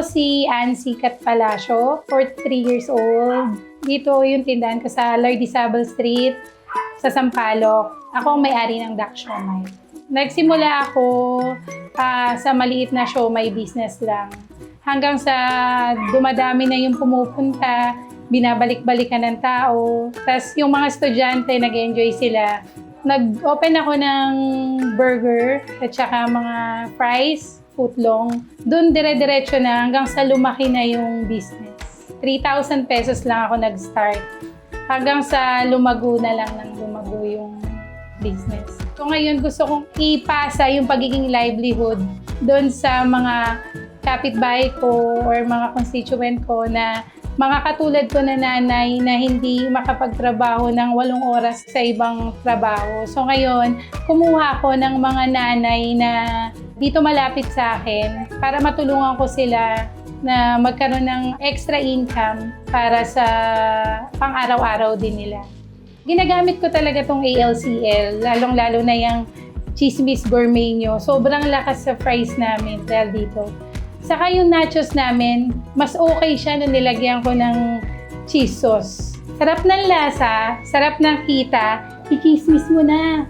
Ako si Ansi Cat Palacio, 43 years old. Dito yung tindahan ko sa Lardizabal Street, sa Sampaloc. Ako ang may-ari ng Duck Siomai. Nagsimula ako sa maliit na siomai business lang. Hanggang sa dumadami na yung pumupunta, binabalik-balikan ng tao. Tapos yung mga estudyante, nag-enjoy sila. Nag-open ako ng burger at saka mga fries, footlong. Doon dire-diretso na hanggang sa lumaki na yung business. 3,000 pesos lang ako nag-start. Hanggang sa lumago na lang ng lumago yung business. So ngayon gusto kong ipasa yung pagiging livelihood doon sa mga kapitbahay ko or mga constituent ko na mga katulad ko na nanay na hindi makapagtrabaho ng 8 oras sa ibang trabaho. So ngayon, kumuha ako ng mga nanay na dito malapit sa akin para matulungan ko sila na magkaroon ng extra income para sa pang-araw-araw din nila. Ginagamit ko talaga tong ALCL, lalong-lalo na yung Chismis Gourmet nyo. Sobrang lakas sa fries namin dahil dito. Saka yung nachos namin, mas okay siya nung nilagyan ko ng cheese sauce. Sarap ng lasa, sarap ng kita, ikismis mo na.